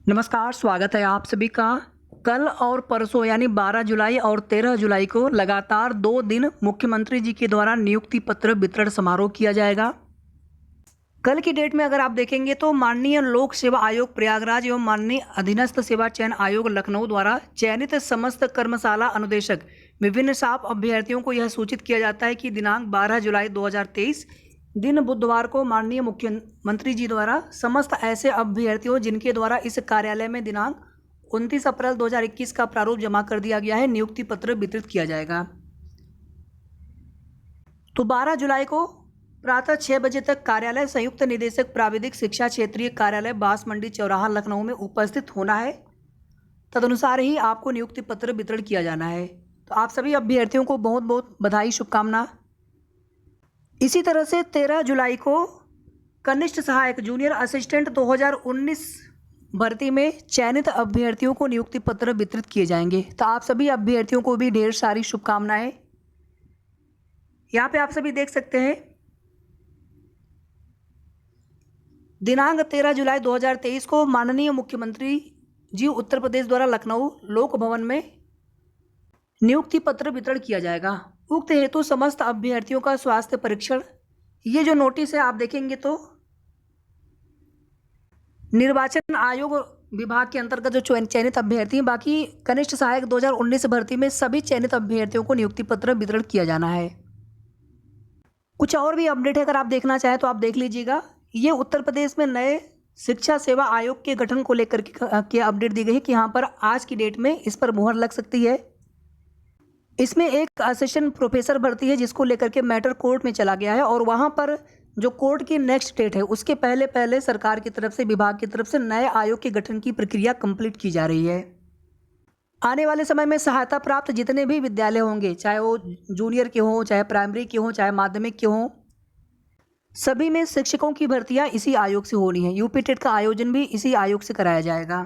नमस्कार, स्वागत है आप सभी का। कल और परसों यानी 12 जुलाई और 13 जुलाई को लगातार 2 दिन मुख्यमंत्री जी के द्वारा नियुक्ति पत्र वितरण समारोह किया जाएगा। कल की डेट में अगर आप देखेंगे तो माननीय लोक सेवा आयोग प्रयागराज एवं माननीय अधीनस्थ सेवा चयन आयोग लखनऊ द्वारा चयनित समस्त कर्मशाला अनुदेशक विभिन्न स्टाफ अभ्यर्थियों को यह सूचित किया जाता है कि दिनांक 12 जुलाई 2023 दिन बुधवार को माननीय मुख्यमंत्री जी द्वारा समस्त ऐसे अभ्यर्थियों जिनके द्वारा इस कार्यालय में दिनांक 29 अप्रैल 2021 का प्रारूप जमा कर दिया गया है, नियुक्ति पत्र वितरित किया जाएगा। तो 12 जुलाई को प्रातः 6 बजे तक कार्यालय संयुक्त निदेशक प्राविधिक शिक्षा क्षेत्रीय कार्यालय बांस मंडी चौराहा लखनऊ में उपस्थित होना है। तदनुसार ही आपको नियुक्ति पत्र वितरण किया जाना है। तो आप सभी अभ्यर्थियों को बहुत बहुत बधाई, शुभकामना। इसी तरह से 13 जुलाई को कनिष्ठ सहायक जूनियर असिस्टेंट 2019 भर्ती में चयनित अभ्यर्थियों को नियुक्ति पत्र वितरित किए जाएंगे। तो आप सभी अभ्यर्थियों को भी ढेर सारी शुभकामनाएं। यहाँ पे आप सभी देख सकते हैं दिनांक 13 जुलाई 2023 को माननीय मुख्यमंत्री जी उत्तर प्रदेश द्वारा लखनऊ लोक भवन में नियुक्ति पत्र वितरण किया जाएगा। उक्त हेतु समस्त अभ्यर्थियों का स्वास्थ्य परीक्षण, ये जो नोटिस है आप देखेंगे तो निर्वाचन आयोग विभाग के अंतर्गत जो चयनित अभ्यर्थी हैं, बाकी कनिष्ठ सहायक 2019 भर्ती में सभी चयनित अभ्यर्थियों को नियुक्ति पत्र वितरण किया जाना है। कुछ और भी अपडेट है, अगर आप देखना चाहें तो आप देख लीजिएगा। ये उत्तर प्रदेश में नए शिक्षा सेवा आयोग के गठन को लेकर के अपडेट दी गई है कि यहाँ पर आज की डेट में इस पर मुहर लग सकती है। इसमें एक असिस्टेंट प्रोफेसर भर्ती है जिसको लेकर के मैटर कोर्ट में चला गया है और वहाँ पर जो कोर्ट की नेक्स्ट डेट है उसके पहले पहले सरकार की तरफ से, विभाग की तरफ से नए आयोग के गठन की प्रक्रिया कंप्लीट की जा रही है। आने वाले समय में सहायता प्राप्त जितने भी विद्यालय होंगे, चाहे वो जूनियर के हों, चाहे प्राइमरी के हों, चाहे माध्यमिक के हों, सभी में शिक्षकों की भर्तियां इसी आयोग से होनी है। यूपी टेट का आयोजन भी इसी आयोग से कराया जाएगा।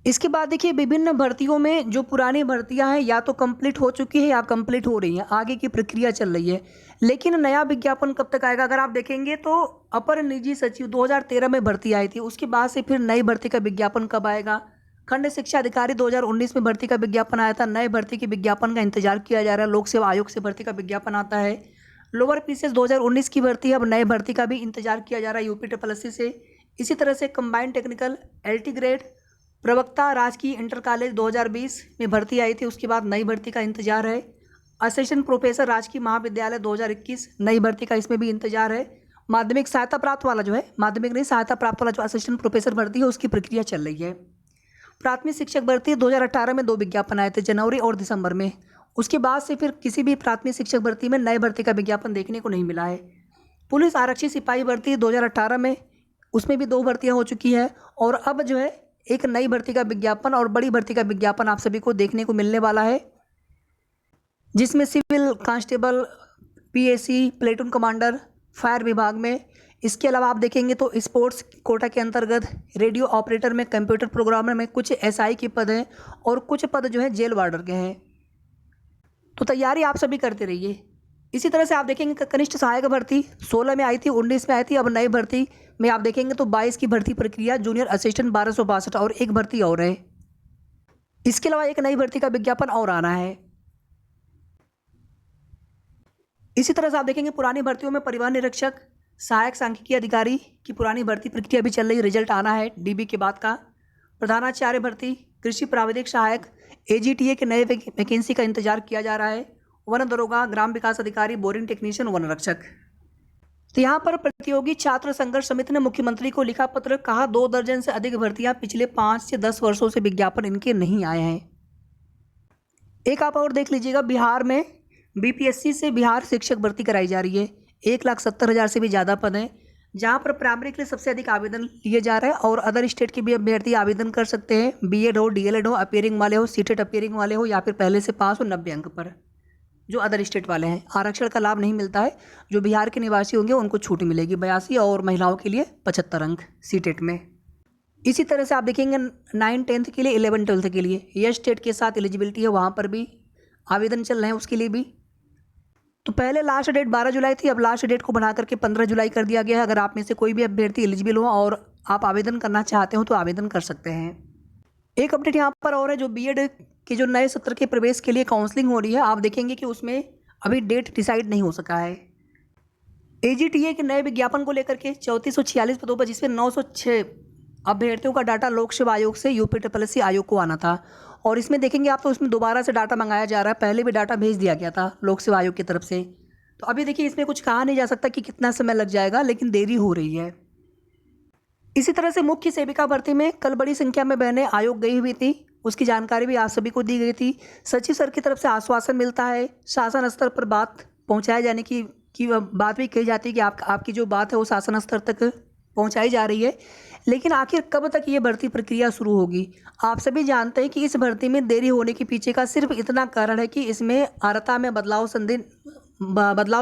इसके बाद देखिए, विभिन्न भर्तियों में जो पुरानी भर्तियां हैं या तो कंप्लीट हो चुकी है या कंप्लीट हो रही हैं, आगे की प्रक्रिया चल रही है। लेकिन नया विज्ञापन कब तक आएगा, अगर आप देखेंगे तो अपर निजी सचिव 2013 में भर्ती आई थी, उसके बाद से फिर नई भर्ती का विज्ञापन कब आएगा। खंड शिक्षा अधिकारी 2019 में भर्ती का विज्ञापन आया था, नए भर्ती के विज्ञापन का इंतजार किया जा रहा है। लोक सेवा आयोग से भर्ती का विज्ञापन आता है। लोअर पीसीएस 2019 की भर्ती है, अब नए भर्ती का भी इंतजार किया जा रहा है यूपीएससी से। इसी तरह से कंबाइंड टेक्निकल एलटी ग्रेड प्रवक्ता राजकीय इंटर कॉलेज 2020 में भर्ती आई थी, उसके बाद नई भर्ती का इंतजार है। असिस्टेंट प्रोफेसर राजकीय महाविद्यालय 2021 नई भर्ती का इसमें भी इंतजार है। माध्यमिक सहायता प्राप्त वाला जो है, माध्यमिक नहीं सहायता प्राप्त वाला जो असिस्टेंट प्रोफेसर भर्ती है उसकी प्रक्रिया चल रही है। प्राथमिक शिक्षक भर्ती 2018 में 2 विज्ञापन आए थे, जनवरी और दिसंबर में। उसके बाद से फिर किसी भी प्राथमिक शिक्षक भर्ती में नए भर्ती का विज्ञापन देखने को नहीं मिला है। पुलिस आरक्षी सिपाही भर्ती 2018 में, उसमें भी 2 भर्तियां हो चुकी है और अब जो है एक नई भर्ती का विज्ञापन और बड़ी भर्ती का विज्ञापन आप सभी को देखने को मिलने वाला है, जिसमें civil constable, PAC, platoon commander, fire विभाग में। इसके अलावा आप देखेंगे तो स्पोर्ट्स कोटा के अंतर्गत रेडियो ऑपरेटर में, कंप्यूटर प्रोग्रामर में कुछ एसआई के पद हैं और कुछ पद जो है जेल वार्डर के हैं। तो तैयारी आप सभी करते रहिए। इसी तरह से आप देखेंगे कनिष्ठ सहायक भर्ती 16 में आई थी, 19 में आई थी, अब नई भर्ती में आप देखेंगे तो 22 की भर्ती प्रक्रिया जूनियर असिस्टेंट 1262 और एक भर्ती और है। इसके अलावा एक नई भर्ती का विज्ञापन और आना है। इसी तरह से आप देखेंगे पुरानी भर्तियों में परिवहन निरीक्षक, सहायक सांख्यिकी अधिकारी की पुरानी भर्ती प्रक्रिया भी चल रही, रिजल्ट आना है डीबी के बाद का। प्रधानाचार्य भर्ती, कृषि प्राविधिक सहायक, एजीटीए के नए वैकेंसी का इंतजार किया जा रहा है। वन दरोगा, ग्राम विकास अधिकारी, बोरिंग टेक्नीशियन, वन रक्षक। तो यहाँ पर प्रतियोगी छात्र संघर्ष समिति ने मुख्यमंत्री को लिखा पत्र, कहा 2 दर्जन से अधिक भर्तियां पिछले 5 से 10 वर्षों से विज्ञापन इनके नहीं आए हैं। एक आप और देख लीजिएगा, बिहार में बीपीएससी से बिहार शिक्षक भर्ती कराई जा रही है। 1,70,000 से भी ज़्यादा पद हैं, जहाँ पर प्राइमरी के लिए सबसे अधिक आवेदन लिए जा रहे हैं और अदर स्टेट के भी अभ्यर्थी आवेदन कर सकते हैं। बीएड हो, डीएलएड हो, अपीयरिंग वाले हो, सीटेट अपीयरिंग वाले हो या फिर पहले से पास हो 90 अंक पर, जो अदर स्टेट वाले हैं। आरक्षण का लाभ नहीं मिलता है। जो बिहार के निवासी होंगे उनको छूट मिलेगी 82 और महिलाओं के लिए 75 अंक सीटेट में। इसी तरह से आप देखेंगे 9, 10th के लिए, 11, 12th के लिए यह स्टेट के साथ एलिजिबिलिटी है, वहाँ पर भी आवेदन चल रहे हैं उसके लिए भी। तो पहले लास्ट डेट 12 जुलाई थी, अब लास्ट डेट को बढ़ा करके 15 जुलाई कर दिया गया है। अगर आप में से कोई भी अभ्यर्थी एलिजिबल हो और आप आवेदन करना चाहते हो तो आवेदन कर सकते हैं। एक अपडेट यहाँ पर और है, जो बीएड के जो नए सत्र के प्रवेश के लिए काउंसलिंग हो रही है, आप देखेंगे कि उसमें अभी डेट डिसाइड नहीं हो सका है। एजीटीए के नए विज्ञापन को लेकर के 3446 पदों पर, जिसमें 906 अभ्यर्थियों का डाटा लोक सेवा आयोग से यूपीएससी आयोग को आना था, और इसमें देखेंगे आप तो उसमें दोबारा से डाटा मंगाया जा रहा है। पहले भी डाटा भेज दिया गया था लोक सेवा आयोग की तरफ से। तो अभी देखिए इसमें कुछ कहा नहीं जा सकता कि कितना समय लग जाएगा, लेकिन देरी हो रही है। इसी तरह से मुख्य सेविका भर्ती में कल बड़ी संख्या में बहनें आयोग गई हुई थी, उसकी जानकारी भी आप सभी को दी गई थी। सचिव सर की तरफ से आश्वासन मिलता है, शासन स्तर पर बात पहुंचाए जाने की बात भी कही जाती है कि आपकी जो बात है वो शासन स्तर तक पहुंचाई जा रही है। लेकिन आखिर कब तक ये भर्ती प्रक्रिया शुरू होगी? आप सभी जानते हैं कि इस भर्ती में देरी होने के पीछे का सिर्फ इतना कारण है कि इसमें अर्हता में बदलाव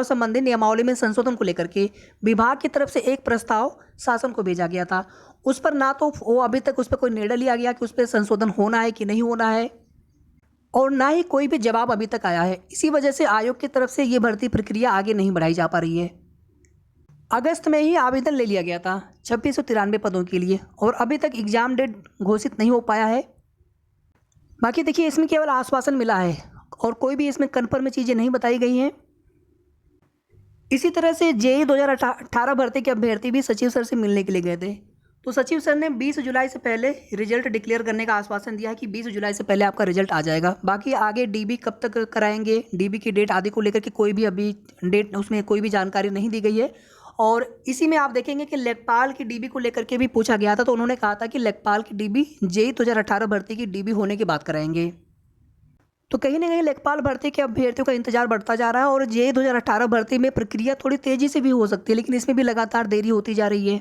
संबंधी नियमावली में संशोधन को लेकर के विभाग की तरफ से एक प्रस्ताव शासन को भेजा गया था। उस पर ना तो वो अभी तक उस पर कोई निर्णय लिया गया कि उस पर संशोधन होना है कि नहीं होना है, और ना ही कोई भी जवाब अभी तक आया है। इसी वजह से आयोग की तरफ से ये भर्ती प्रक्रिया आगे नहीं बढ़ाई जा पा रही है। अगस्त में ही आवेदन ले लिया गया था 2693 पदों के लिए, और अभी तक एग्जाम डेट घोषित नहीं हो पाया है। बाकी देखिए इसमें केवल आश्वासन मिला है और कोई भी इसमें कन्फर्म चीज़ें नहीं बताई गई हैं। इसी तरह से जेईई 2018 भर्ती के अभ्यर्थी भी सचिव सर से मिलने के लिए गए थे, तो सचिव सर ने 20 जुलाई से पहले रिजल्ट डिक्लेयर करने का आश्वासन दिया है कि 20 जुलाई से पहले आपका रिजल्ट आ जाएगा। बाकी आगे डीबी कब तक कराएंगे, डीबी की डेट आदि को लेकर के कोई भी अभी डेट उसमें कोई भी जानकारी नहीं दी गई है। और इसी में आप देखेंगे कि लेखपाल की डीबी को लेकर के भी पूछा गया था, तो उन्होंने कहा था कि लेखपाल की डीबी जेईई 2018 भर्ती की डीबी होने की बात कराएंगे। तो कहीं ना कहीं लेखपाल भर्ती के अभ्यर्थियों का इंतजार बढ़ता जा रहा है, और जेईई 2018 भर्ती में प्रक्रिया थोड़ी तेजी से भी हो सकती है, लेकिन इसमें भी लगातार देरी होती जा रही है।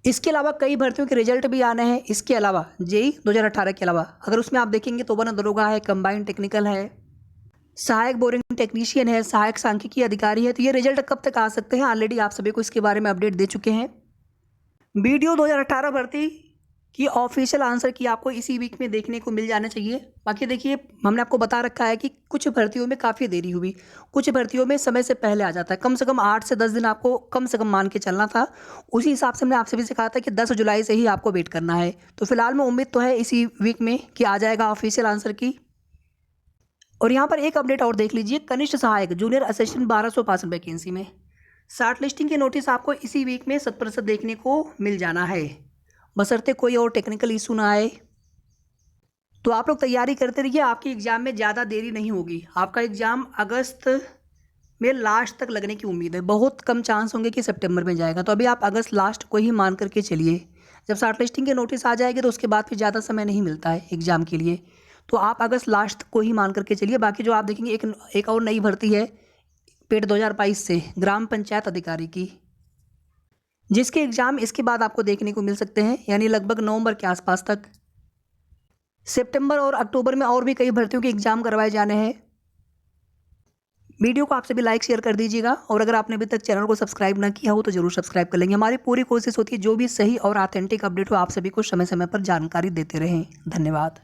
इसके अलावा कई भर्तियों के रिजल्ट भी आने हैं। इसके अलावा जेईई 2018 के अलावा अगर उसमें आप देखेंगे तो वन दरोगा है, कंबाइंड टेक्निकल है, सहायक बोरिंग टेक्नीशियन है, सहायक सांख्यिकी अधिकारी है। तो ये रिजल्ट कब तक आ सकते हैं, ऑलरेडी आप सभी को इसके बारे में अपडेट दे चुके हैं। वीडियो 2018 भर्ती की ऑफिशियल आंसर की आपको इसी वीक में देखने को मिल जाना चाहिए। बाकी देखिए हमने आपको बता रखा है कि कुछ भर्तियों में काफ़ी देरी हुई, कुछ भर्तियों में समय से पहले आ जाता है। कम से कम 8 से 10 दिन आपको कम से कम मान के चलना था। उसी हिसाब से हमने आप सभी से कहा था कि 10 जुलाई से ही आपको वेट करना है। तो फिलहाल में उम्मीद तो है इसी वीक में कि आ जाएगा ऑफिशियल आंसर की। और यहाँ पर एक अपडेट और देख लीजिए, कनिष्ठ सहायक जूनियर असिस्टेंट 1265 वैकेंसी में शार्ट लिस्टिंग के नोटिस आपको इसी वीक में 100% देखने को मिल जाना है, बशर्ते कोई और टेक्निकल इशू ना आए। तो आप लोग तैयारी करते रहिए, आपके एग्ज़ाम में ज़्यादा देरी नहीं होगी। आपका एग्ज़ाम अगस्त में लास्ट तक लगने की उम्मीद है, बहुत कम चांस होंगे कि सितंबर में जाएगा। तो अभी आप अगस्त लास्ट को ही मान करके चलिए। जब शॉर्ट लिस्टिंग के नोटिस आ जाएगी तो उसके बाद फिर ज़्यादा समय नहीं मिलता है एग्ज़ाम के लिए, तो आप अगस्त लास्ट को ही मान करके चलिए। बाकी जो आप देखेंगे एक और नई भर्ती है पेड 2022 से ग्राम पंचायत अधिकारी की, जिसके एग्ज़ाम इसके बाद आपको देखने को मिल सकते हैं, यानी लगभग नवंबर के आसपास तक। सितंबर और अक्टूबर में और भी कई भर्तियों के एग्ज़ाम करवाए जाने हैं। वीडियो को आप सभी लाइक शेयर कर दीजिएगा, और अगर आपने अभी तक चैनल को सब्सक्राइब ना किया हो तो जरूर सब्सक्राइब कर लेंगे। हमारी पूरी कोशिश होती है जो भी सही और ऑथेंटिक अपडेट हो आप सभी को समय समय पर जानकारी देते रहें। धन्यवाद।